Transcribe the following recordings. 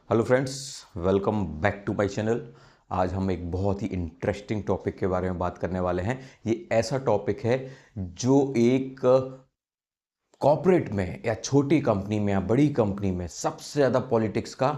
Hello friends, welcome back to my channel. आज हम एक बहुत ही इंटरेस्टिंग टॉपिक के बारे में बात करने वाले हैं। ये ऐसा टॉपिक है जो एक कॉर्पोरेट में या छोटी कंपनी में या बड़ी कंपनी में सबसे ज़्यादा पॉलिटिक्स का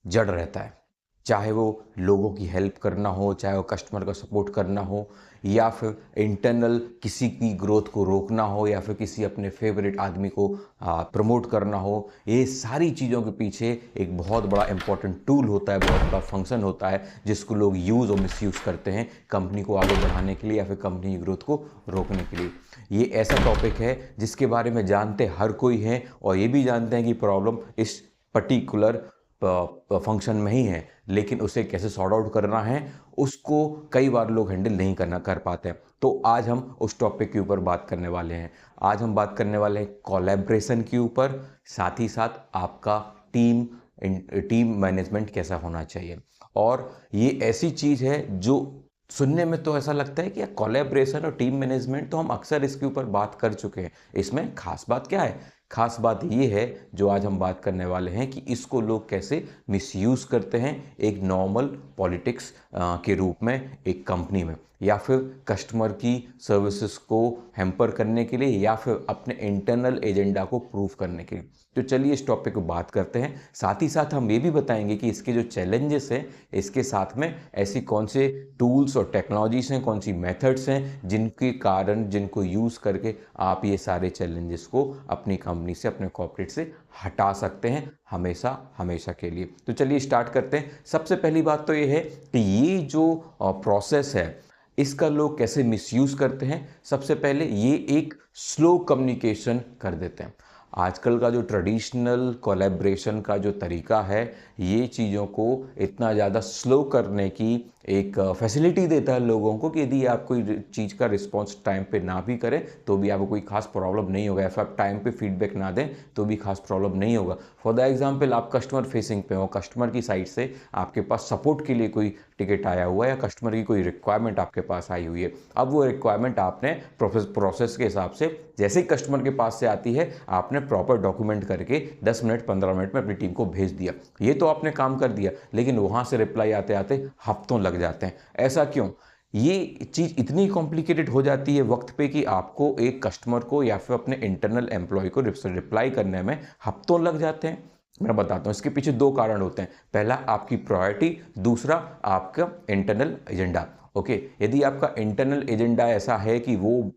जड़ रहता है। चाहे वो लोगों की हेल्प करना हो, चाहे वो कस्टमर का सपोर्ट करना हो, या फिर इंटरनल किसी की ग्रोथ को रोकना हो, या फिर किसी अपने फेवरेट आदमी को प्रमोट करना हो। ये सारी चीज़ों के पीछे एक बहुत बड़ा इंपॉर्टेंट टूल होता है, बहुत बड़ा फंक्शन होता है जिसको लोग यूज़ और मिसयूज़ करते हैं कंपनी को आगे बढ़ाने के लिए या फिर कंपनी की ग्रोथ को रोकने के लिए। ये ऐसा टॉपिक है जिसके बारे में जानते हर कोई है और ये भी जानते हैं कि प्रॉब्लम इस पर्टिकुलर फंक्शन में ही है, लेकिन उसे कैसे सॉर्ट आउट करना है उसको कई बार लोग हैंडल नहीं कर पाते हैं। तो आज हम उस टॉपिक के ऊपर बात करने वाले हैं। आज हम बात करने वाले हैं कोलैबोरेशन के ऊपर, साथ ही साथ आपका टीम मैनेजमेंट कैसा होना चाहिए। और ये ऐसी चीज़ है जो सुनने में तो ऐसा लगता है कि यार कोलैबोरेशन और टीम मैनेजमेंट तो हम अक्सर इसके ऊपर बात कर चुके हैं, इसमें खास बात क्या है। खास बात ये है जो आज हम बात करने वाले हैं कि इसको लोग कैसे मिसयूज़ करते हैं एक नॉर्मल पॉलिटिक्स के रूप में एक कंपनी में, या फिर कस्टमर की सर्विसेज को हैम्पर करने के लिए, या फिर अपने इंटरनल एजेंडा को प्रूव करने के लिए। तो चलिए इस टॉपिक को बात करते हैं। साथ ही साथ हम ये भी बताएंगे कि इसके जो चैलेंजेस हैं, इसके साथ में ऐसी कौन से टूल्स और टेक्नोलॉजीज़ हैं, कौन सी मेथड्स हैं जिनके कारण, जिनको यूज़ करके आप ये सारे चैलेंजेस को अपनी कंपनी से, अपने कॉर्पोरेट से हटा सकते हैं हमेशा हमेशा के लिए। तो चलिए स्टार्ट करते हैं। सबसे पहली बात तो ये है कि ये जो प्रोसेस है इसका लोग कैसे मिसयूज़ करते हैं। सबसे पहले ये एक स्लो कम्युनिकेशन कर देते हैं। आजकल का जो ट्रेडिशनल कोलैबोरेशन का जो तरीका है, ये चीज़ों को इतना ज़्यादा स्लो करने की एक फैसिलिटी देता है लोगों को कि यदि आप कोई चीज़ का रिस्पॉन्स टाइम पे ना भी करें तो भी आपको कोई खास प्रॉब्लम नहीं होगा, या फिर आप टाइम पे फीडबैक ना दें तो भी खास प्रॉब्लम नहीं होगा। फॉर द एग्जांपल, आप कस्टमर फेसिंग पे हो, कस्टमर की साइड से आपके पास सपोर्ट के लिए कोई टिकट आया हुआ है या कस्टमर की कोई रिक्वायरमेंट आपके पास आई हुई है। अब वो रिक्वायरमेंट आपने प्रोसेस के हिसाब से जैसे ही कस्टमर के पास से आती है, आपने प्रॉपर डॉक्यूमेंट करके 10 मिनट 15 मिनट में अपनी टीम को भेज दिया। ये तो आपने काम कर दिया, लेकिन वहाँ से रिप्लाई आते आते हफ्तों लग जाते हैं। ऐसा क्यों? ये चीज़ इतनी कॉम्प्लिकेटेड हो जाती है वक्त पे कि आपको एक कस्टमर को या फिर अपने इंटरनल एम्प्लॉय को रिप्लाई करने में हफ्तों लग जाते हैं। मैं बताता हूँ, इसके पीछे दो कारण होते हैं। पहला आपकी प्रायोरिटी, दूसरा आपका इंटरनल एजेंडा। ओके, यदि आपका इंटरनल एजेंडा ऐसा है कि वो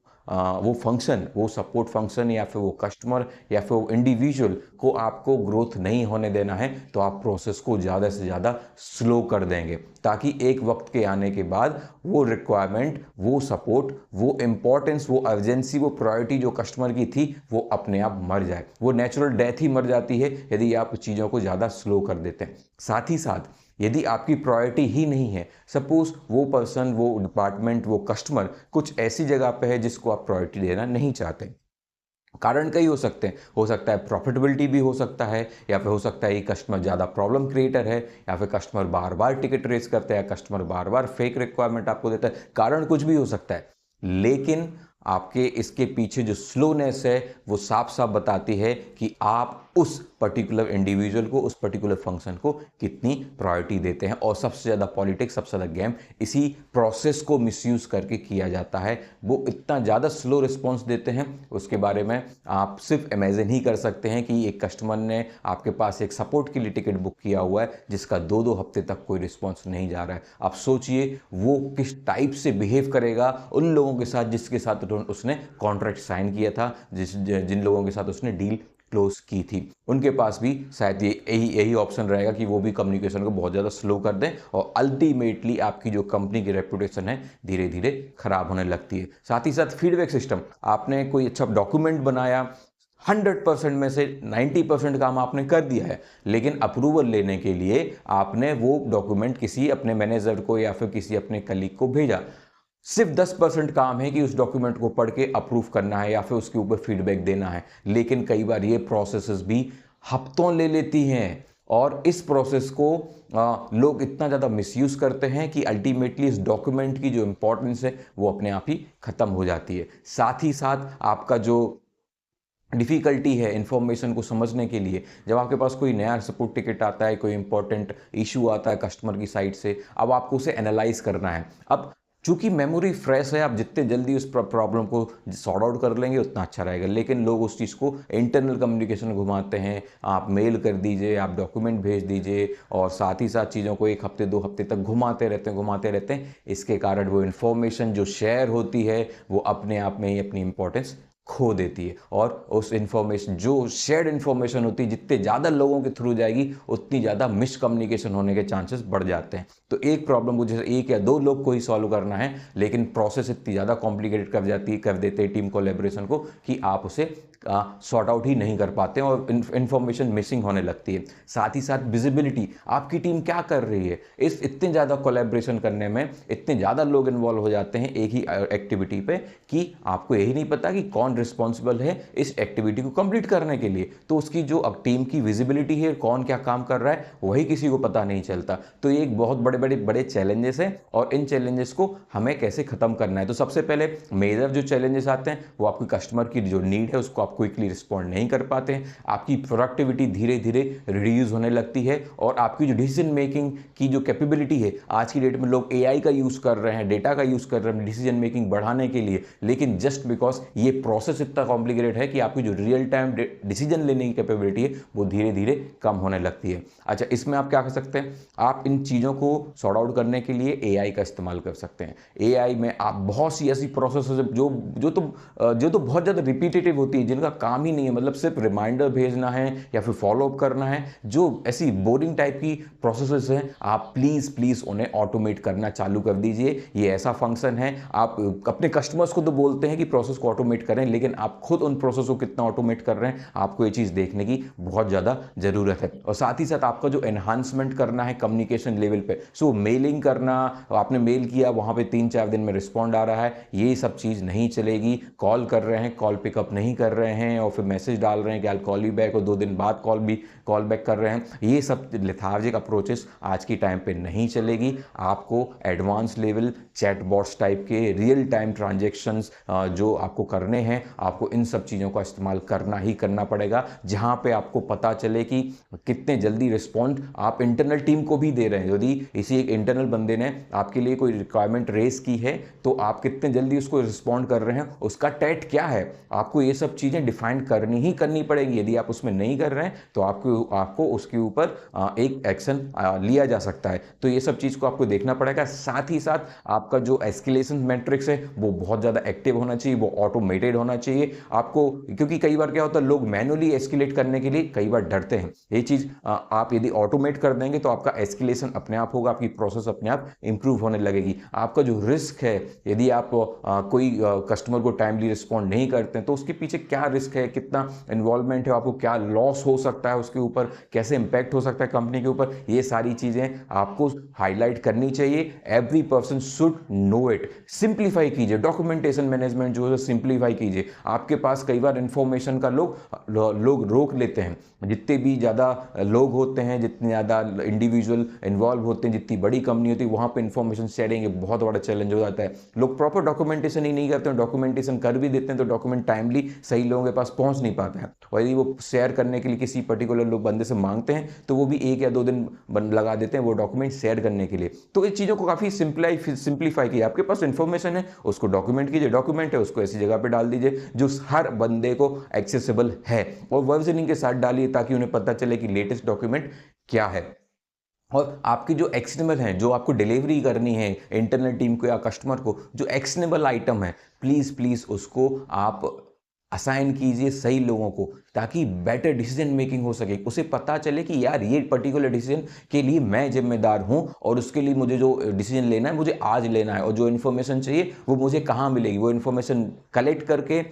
फंक्शन, वो सपोर्ट फंक्शन या फिर वो कस्टमर या फिर वो इंडिविजुअल को आपको ग्रोथ नहीं होने देना है, तो आप प्रोसेस को ज़्यादा से ज़्यादा स्लो कर देंगे, ताकि एक वक्त के आने के बाद वो रिक्वायरमेंट, वो सपोर्ट, वो इम्पोर्टेंस, वो अर्जेंसी, वो प्रायोरिटी जो कस्टमर की थी वो अपने आप मर जाए। वो नेचुरल डेथ ही मर जाती है यदि आप चीज़ों को ज़्यादा स्लो कर देते हैं। साथ ही साथ यदि आपकी प्रायोरिटी ही नहीं है, सपोज वो पर्सन, वो डिपार्टमेंट, वो कस्टमर कुछ ऐसी जगह पे है जिसको आप प्रायोरिटी देना नहीं चाहते। कारण कई हो सकते हैं, हो सकता है प्रॉफिटेबिलिटी भी हो सकता है, या फिर हो सकता है ये कस्टमर ज़्यादा प्रॉब्लम क्रिएटर है, या फिर कस्टमर बार बार टिकट रेस करता है, कस्टमर बार बार फेक रिक्वायरमेंट आपको देता है। कारण कुछ भी हो सकता है, लेकिन आपके इसके पीछे जो स्लोनेस है वो साफ साफ बताती है कि आप उस पर्टिकुलर इंडिविजुअल को, उस पर्टिकुलर फंक्शन को कितनी प्रायोरिटी देते हैं। और सबसे ज़्यादा पॉलिटिक्स, सबसे ज़्यादा गेम इसी प्रोसेस को मिसयूज़ करके किया जाता है। वो इतना ज़्यादा स्लो रिस्पॉन्स देते हैं, उसके बारे में आप सिर्फ इमेजिन ही कर सकते हैं कि एक कस्टमर ने आपके पास एक सपोर्ट के लिए टिकट बुक किया हुआ है जिसका 2-2 हफ्ते तक कोई रिस्पॉन्स नहीं जा रहा है। आप सोचिए वो किस टाइप से बिहेव करेगा उन लोगों के साथ जिसके साथ उसने कॉन्ट्रैक्ट साइन किया था, जिन लोगों के साथ उसने डील क्लोज की थी। उनके पास भी शायद यही ऑप्शन रहेगा कि वो भी कम्युनिकेशन को बहुत ज़्यादा स्लो कर दें, और अल्टीमेटली आपकी जो कंपनी की रेपुटेशन है धीरे धीरे खराब होने लगती है। साथ ही साथ फीडबैक सिस्टम, आपने कोई अच्छा डॉक्यूमेंट बनाया, 100% में से 90% काम आपने कर दिया है, लेकिन अप्रूवल लेने के लिए आपने वो डॉक्यूमेंट किसी अपने मैनेजर को या फिर किसी अपने कलीग को भेजा। सिर्फ 10% काम है कि उस डॉक्यूमेंट को पढ़ के अप्रूव करना है या फिर उसके ऊपर फीडबैक देना है, लेकिन कई बार ये प्रोसेसेस भी हफ्तों ले लेती हैं। और इस प्रोसेस को लोग इतना ज़्यादा मिसयूज़ करते हैं कि अल्टीमेटली इस डॉक्यूमेंट की जो इम्पोर्टेंस है वो अपने आप ही ख़त्म हो जाती है। साथ ही साथ आपका जो डिफ़िकल्टी है इन्फॉर्मेशन को समझने के लिए, जब आपके पास कोई नया सपोर्ट टिकट आता है, कोई इंपॉर्टेंट इशू आता है कस्टमर की साइड से, अब आपको उसे एनालाइज करना है। अब चूंकि मेमोरी फ्रेश है, आप जितने जल्दी उस प्रॉब्लम को सॉर्ट आउट कर लेंगे उतना अच्छा रहेगा, लेकिन लोग उस चीज़ को इंटरनल कम्युनिकेशन में घुमाते हैं। आप मेल कर दीजिए, आप डॉक्यूमेंट भेज दीजिए, और साथ ही साथ चीज़ों को 1 हफ्ते 2 हफ्ते तक घुमाते रहते हैं। इसके कारण वो इन्फॉर्मेशन जो शेयर होती है वो अपने आप में ही अपनी इंपॉर्टेंस खो देती है, और उस इन्फॉर्मेशन जो शेयर्ड इन्फॉर्मेशन होती है, जितने ज़्यादा लोगों के थ्रू जाएगी उतनी ज़्यादा मिसकम्युनिकेशन होने के चांसेस बढ़ जाते हैं। तो एक प्रॉब्लम को जैसे 1 या 2 लोग को ही सॉल्व करना है, लेकिन प्रोसेस इतनी ज़्यादा कॉम्प्लिकेटेड कर देते हैं टीम कोलैबोरेशन को कि आप उसे सॉर्ट आउट ही नहीं कर पाते हैं और इन्फॉर्मेशन मिसिंग होने लगती है। साथ ही साथ विजिबिलिटी, आपकी टीम क्या कर रही है, इस इतने ज़्यादा कोलैबोरेशन करने में इतने ज़्यादा लोग इन्वॉल्व हो जाते हैं एक ही एक्टिविटी पे कि आपको यही नहीं पता कि कौन रिस्पॉन्सिबल है इस एक्टिविटी को कंप्लीट करने के लिए। तो उसकी जो टीम की विजिबिलिटी है, कौन क्या काम कर रहा है, वही किसी को पता नहीं चलता। तो ये एक बहुत बड़े चैलेंजेस हैं, और इन चैलेंजेस को हमें कैसे खत्म करना है। तो सबसे पहले मेजर जो चैलेंजेस आते हैं वो आपकी कस्टमर की जो नीड है उसको आप क्विकली रिस्पॉन्ड नहीं कर पाते हैं, आपकी प्रोडक्टिविटी धीरे धीरे रिड्यूस होने लगती है, और आपकी जो डिसीजन मेकिंग की जो कैपेबिलिटी है, आज की डेट में लोग एआई का यूज़ कर रहे हैं, डेटा का यूज़ कर रहे हैं डिसीजन मेकिंग बढ़ाने के लिए, लेकिन जस्ट बिकॉज ये प्रोसेस इतना कॉम्प्लिकेटेड है कि आपकी जो रियल टाइम डिसीजन लेने की कैपेबिलिटी है वो धीरे धीरे कम होने लगती है। अच्छा, इसमें आप क्या कर सकते हैं, आप इन चीज़ों को सॉर्ट आउट करने के लिए एआई का इस्तेमाल कर सकते हैं। एआई में आप बहुत सी ऐसी प्रोसेस जो तो बहुत ज़्यादा रिपीटेटिव होती है, जिनका काम ही नहीं है, मतलब सिर्फ रिमाइंडर भेजना है या फिर फॉलोअप करना है, जो ऐसी बोरिंग टाइप की प्रोसेसेस हैं, आप प्लीज़ उन्हें ऑटोमेट करना चालू कर दीजिए। ये ऐसा फंक्शन है, आप अपने कस्टमर्स को तो बोलते हैं कि प्रोसेस को ऑटोमेट करें, लेकिन आप खुद उन प्रोसेस को कितना ऑटोमेट कर रहे हैं, आपको ये चीज़ देखने की बहुत ज़्यादा ज़रूरत है। और साथ ही साथ आपका जो एनहांसमेंट करना है कम्युनिकेशन लेवल पे, सो मेलिंग करना, आपने मेल किया, वहाँ पे 3-4 दिन में रिस्पॉन्ड आ रहा है, ये सब चीज़ नहीं चलेगी। कॉल कर रहे हैं, कॉल पिकअप नहीं कर रहे हैं, और फिर मैसेज डाल रहे हैं कि आई कॉल यू बैक, और 2 दिन बाद कॉल बैक कर रहे हैं, ये सब लेथार्जिक अप्रोचेस आज की टाइम पे नहीं चलेगी। आपको एडवांस लेवल चैटबॉट्स टाइप के रियल टाइम ट्रांजेक्शन्स जो आपको करने हैं, आपको इन सब चीज़ों का इस्तेमाल करना ही करना पड़ेगा, जहाँ पे आपको पता चले कि कितने जल्दी रिस्पॉन्ड आप इंटरनल टीम को भी दे रहे हैं। यदि इसी एक इंटरनल बंदे ने आपके लिए कोई रिक्वायरमेंट रेस की है, तो आप कितने जल्दी उसको रिस्पॉन्ड कर रहे हैं, उसका टेट क्या है, आपको ये सब चीज़ें डिफाइन करनी पड़ेगी। यदि आप उसमें नहीं कर रहे हैं तो आपको उसके ऊपर एक एक्शन लिया जा सकता है। तो ये सब चीज़ को आपको देखना पड़ेगा। साथ ही साथ आपका जो एस्केलेशन मैट्रिक्स है वो बहुत ज़्यादा एक्टिव होना चाहिए, वो ऑटोमेटेड होना चाहिए आपको, क्योंकि कई बार क्या होता है, लोग मैनुअली एस्केलेट करने के लिए कई बार डरते हैं। ये चीज़ आप यदि ऑटोमेट कर देंगे तो आपका एस्केलेशन अपने आप होगा, आपकी प्रोसेस अपने आप इंप्रूव होने लगेगी। आपका जो रिस्क है, यदि आप कोई कस्टमर को टाइमली रिस्पॉन्ड नहीं करते हैं तो उसके पीछे क्या रिस्क है, कितना इन्वॉल्वमेंट है, आपको क्या लॉस हो सकता है उसके ऊपर, कैसे इंपैक्ट हो सकता है कंपनी के ऊपर, ये सारी चीज़ें आपको हाईलाइट करनी चाहिए। Every person should know it. Simplify कीजिए, डॉक्यूमेंटेशन मैनेजमेंट जो है सिंप्लीफाई कीजिए। आपके पास कई बार इंफॉर्मेशन का लोग रोक लेते हैं। जितने भी ज़्यादा लोग होते हैं, जितने ज़्यादा इंडिविजुअल इन्वॉल्व होते हैं, जितनी बड़ी कंपनी होती है, वहाँ पे इंफॉर्मेशन शेयरिंग बहुत बड़ा चैलेंज हो जाता है। लोग प्रॉपर डॉक्यूमेंटेशन ही नहीं करते हैं, डॉक्यूमेंटेशन कर भी देते हैं तो डॉक्यूमेंट टाइमली सही लोगों के पास पहुँच नहीं पाता है। और यदि वो शेयर करने के लिए किसी पर्टिकुलर लोग बंदे से मांगते हैं तो वो भी 1 या 2 दिन लगा देते हैं वो डॉक्यूमेंट शेयर करने के लिए। तो इस चीज़ों को काफ़ी सिंप्लीफाई कीजिए। आपके पास इन्फॉर्मेशन है, उसको डॉक्यूमेंट कीजिए, डॉक्यूमेंट है उसको ऐसी जगह पे डाल दीजिए जो हर बंदे को एक्सेसिबल है, और वर्जनिंग के साथ डालिए ताकि उन्हें पता चले कि लेटेस्ट डॉक्यूमेंट क्या है। और आपकी जो एक्शनेबल हैं, जो आपको डिलीवरी करनी है इंटरनल टीम को या कस्टमर को, जो एक्शनेबल आइटम है, प्लीज़ उसको आप असाइन कीजिए सही लोगों को, ताकि बेटर डिसीजन मेकिंग हो सके। उसे पता चले कि यार ये पर्टिकुलर डिसीजन के लिए मैं जिम्मेदार हूं, और उसके लिए मुझे जो डिसीजन लेना है मुझे आज लेना है, और जो इन्फॉर्मेशन चाहिए वो मुझे कहाँ मिलेगी, वो इन्फॉर्मेशन कलेक्ट करके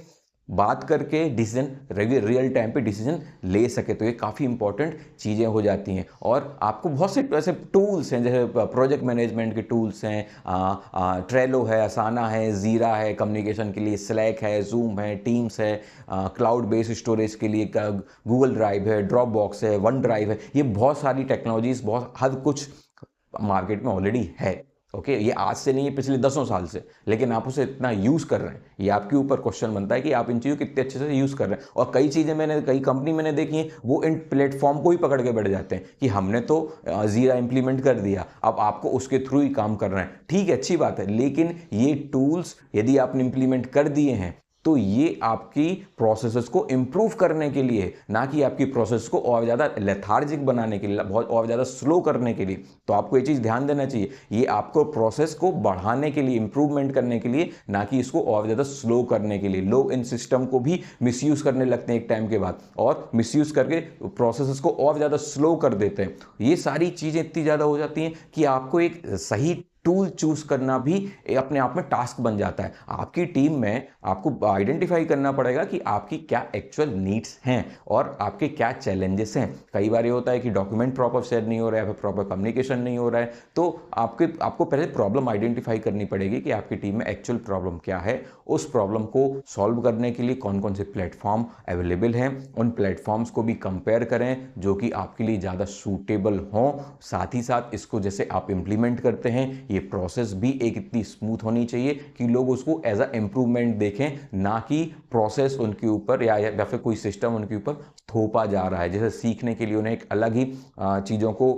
बात करके डिसीजन रियल टाइम पे डिसीजन ले सके। तो ये काफ़ी इंपॉर्टेंट चीज़ें हो जाती हैं। और आपको बहुत से ऐसे टूल्स हैं, जैसे प्रोजेक्ट मैनेजमेंट के टूल्स हैं, ट्रेलो है, असाना है, जीरा है कम्युनिकेशन के लिए, स्लैक है, जूम है, टीम्स है, क्लाउड बेस्ड स्टोरेज के लिए गूगल ड्राइव है, ड्रॉप बॉक्स है, वन ड्राइव है। ये बहुत सारी टेक्नोलॉजीज, बहुत हद कुछ मार्केट में ऑलरेडी है। ओके, ये आज से नहीं है, पिछले 10 साल से, लेकिन आप उसे इतना यूज़ कर रहे हैं, ये आपके ऊपर क्वेश्चन बनता है कि आप इन चीज़ों को कितने अच्छे से यूज़ कर रहे हैं। और कई चीज़ें कई कंपनी मैंने देखी हैं, वो इन प्लेटफॉर्म को ही पकड़ के बैठ जाते हैं कि हमने तो जीरा इंप्लीमेंट कर दिया, अब आपको उसके थ्रू ही काम करना है। ठीक है, अच्छी बात है, लेकिन ये टूल्स यदि आपने इंप्लीमेंट कर दिए हैं तो ये आपकी प्रोसेसेस को इंप्रूव करने के लिए, ना कि आपकी प्रोसेस को और ज़्यादा लेथार्जिक बनाने के लिए, बहुत और ज़्यादा स्लो करने के लिए। तो आपको ये चीज़ ध्यान देना चाहिए, ये आपको प्रोसेस को बढ़ाने के लिए, इंप्रूवमेंट करने के लिए, ना कि इसको और ज़्यादा स्लो करने के लिए। लोग इन सिस्टम को भी मिसयूज़ करने लगते हैं एक टाइम के बाद, और मिसयूज़ करके प्रोसेसेस को और ज़्यादा स्लो कर देते हैं। ये सारी चीज़ें इतनी ज़्यादा हो जाती हैं कि आपको एक सही टूल चूज करना भी अपने आप में टास्क बन जाता है। आपकी टीम में आपको आइडेंटिफाई करना पड़ेगा कि आपकी क्या एक्चुअल नीड्स हैं और आपके क्या चैलेंजेस हैं। कई बार ये होता है कि डॉक्यूमेंट प्रॉपर शेयर नहीं हो रहा है, फिर प्रॉपर कम्युनिकेशन नहीं हो रहा है, तो आपको पहले प्रॉब्लम आइडेंटिफाई करनी पड़ेगी कि आपकी टीम में एक्चुअल प्रॉब्लम क्या है। उस प्रॉब्लम को सॉल्व करने के लिए कौन कौन से प्लेटफॉर्म अवेलेबल हैं, उन प्लेटफॉर्म्स को भी कंपेयर करें जो कि आपके लिए ज़्यादा सूटेबल हों। साथ ही साथ इसको जैसे आप इम्प्लीमेंट करते हैं, ये प्रोसेस भी एक इतनी स्मूथ होनी चाहिए कि लोग उसको एज अ इम्प्रूवमेंट देखें, ना कि प्रोसेस उनके ऊपर या फिर कोई सिस्टम उनके ऊपर थोपा जा रहा है। जैसे सीखने के लिए उन्हें एक अलग ही चीज़ों को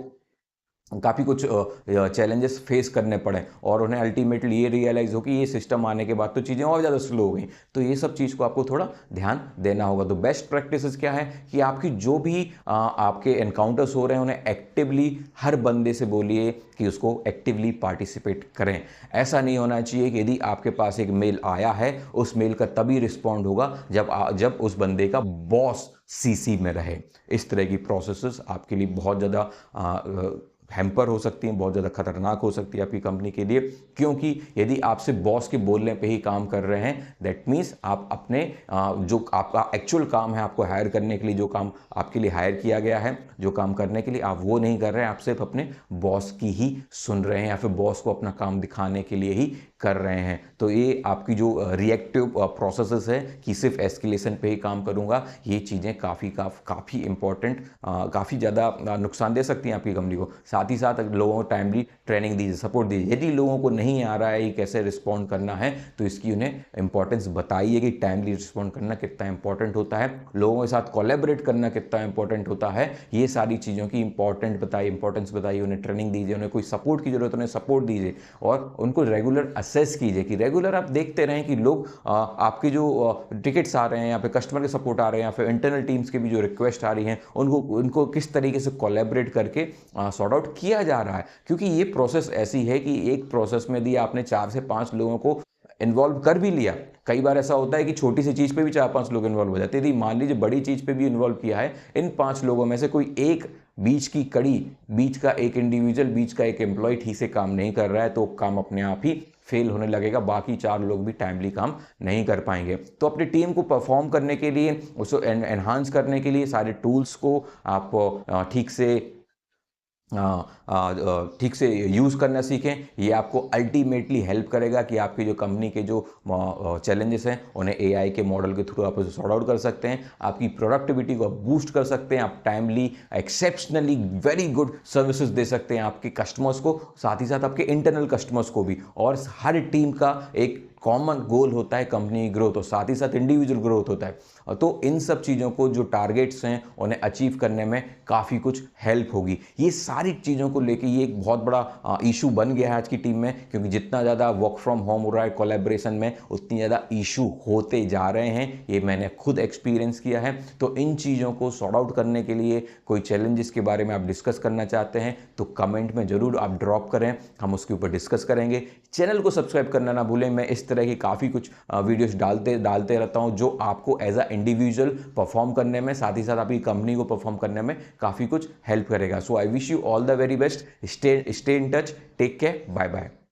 काफ़ी कुछ चैलेंजेस फेस करने पड़े और उन्हें अल्टीमेटली ये रियलाइज़ हो कि ये सिस्टम आने के बाद तो चीज़ें और ज़्यादा स्लो हो गई। तो ये सब चीज़ को आपको थोड़ा ध्यान देना होगा। तो बेस्ट प्रैक्टिसेस क्या है कि आपकी जो भी आपके एनकाउंटर्स हो रहे हैं उन्हें एक्टिवली हर बंदे से बोलिए कि उसको एक्टिवली पार्टिसिपेट करें। ऐसा नहीं होना चाहिए कि यदि आपके पास एक मेल आया है, उस मेल का तभी रिस्पॉन्ड होगा जब उस बंदे का बॉस सीसी में रहे। इस तरह की प्रोसेसेस आपके लिए बहुत ज़्यादा हैम्पर हो सकती हैं, बहुत ज़्यादा खतरनाक हो सकती है आपकी कंपनी के लिए। क्योंकि यदि आपसे बॉस के बोलने पे ही काम कर रहे हैं, दैट मीन्स आप अपने जो आपका एक्चुअल काम है, आपको हायर करने के लिए जो काम आपके लिए हायर किया गया है, जो काम करने के लिए, आप वो नहीं कर रहे हैं, आप सिर्फ अपने बॉस की ही सुन रहे हैं या फिर बॉस को अपना काम दिखाने के लिए ही कर रहे हैं। तो ये आपकी जो रिएक्टिव प्रोसेसेस है कि सिर्फ एस्केलेशन पे ही काम करूंगा, ये चीज़ें काफ़ी इंपॉर्टेंट, काफ़ी ज़्यादा नुकसान दे सकती हैं आपकी कंपनी को। साथ ही साथ लोगों को टाइमली ट्रेनिंग दीजिए, सपोर्ट दीजिए। यदि लोगों को नहीं आ रहा है ये कैसे रिस्पॉन्ड करना है, तो इसकी उन्हें इंपॉर्टेंस बताइए कि टाइमली रिस्पॉन्ड करना कितना इंपॉर्टेंट होता है, लोगों के साथ कोलैबोरेट करना कितना इंपॉर्टेंट होता है। ये सारी चीज़ों की इंपॉर्टेंस बताइए, उन्हें ट्रेनिंग दीजिए, उन्हें कोई सपोर्ट की जरूरत है उन्हें सपोर्ट दीजिए, और उनको रेगुलर असेस कीजिए कि रेगुलर आप देखते रहें कि लोग आपके जो टिकट्स आ रहे हैं या फिर कस्टमर के सपोर्ट आ रहे हैं या फिर इंटरनल टीम्स के भी जो रिक्वेस्ट आ रही हैं, उनको किस तरीके से कोलैबोरेट करके सॉर्ट आउट किया जा रहा है। क्योंकि ये प्रोसेस ऐसी है कि एक प्रोसेस में यदि आपने 4 से 5 लोगों को इन्वॉल्व कर भी लिया, कई बार ऐसा होता है कि छोटी सी चीज़ पे भी 4-5 लोग इन्वॉल्व हो जाते हैं। यदि मान लीजिए बड़ी चीज़ पे भी इन्वॉल्व किया है, इन 5 लोगों में से कोई एक बीच की कड़ी, बीच का एक इंडिविजुअल, बीच का एक एम्प्लॉय ठीक से काम नहीं कर रहा है, तो काम अपने आप ही फेल होने लगेगा, बाकी 4 लोग भी टाइमली काम नहीं कर पाएंगे। तो अपनी टीम को परफॉर्म करने के लिए, उसको एनहांस करने के लिए सारे टूल्स को आप ठीक से यूज़ करना सीखें। ये आपको अल्टीमेटली हेल्प करेगा कि आपकी जो कंपनी के जो चैलेंजेस हैं उन्हें एआई के मॉडल के थ्रू आप उसे सॉर्ट आउट कर सकते हैं, आपकी प्रोडक्टिविटी को बूस्ट कर सकते हैं, आप timely exceptionally very good services दे सकते हैं आपके कस्टमर्स को, साथ ही साथ आपके इंटरनल कस्टमर्स को भी। और हर टीम का एक कॉमन गोल होता है कंपनी की ग्रोथ, और साथ ही साथ इंडिविजुअल ग्रोथ होता है। तो इन सब चीज़ों को, जो टारगेट्स हैं, उन्हें अचीव करने में काफ़ी कुछ हेल्प होगी। ये सारी चीज़ों को लेके ये एक बहुत बड़ा इशू बन गया है आज की टीम में, क्योंकि जितना ज़्यादा वर्क फ्रॉम होम हो रहा है कोलैबोरेशन में, उतनी ज़्यादा इशू होते जा रहे हैं। ये मैंने खुद एक्सपीरियंस किया है। तो इन चीज़ों को सॉर्ट आउट करने के लिए कोई चैलेंजेस के बारे में आप डिस्कस करना चाहते हैं तो कमेंट में ज़रूर आप ड्रॉप करें, हम उसके ऊपर डिस्कस करेंगे। चैनल को सब्सक्राइब करना ना भूलें। मैं इस तरह की काफ़ी कुछ वीडियोस डालते रहता हूं जो आपको एज अ इंडिविजुअल परफॉर्म करने में, साथ ही साथ आपकी कंपनी को परफॉर्म करने में काफ़ी कुछ हेल्प करेगा। So I wish you all the very best. Stay in touch, take care, bye bye.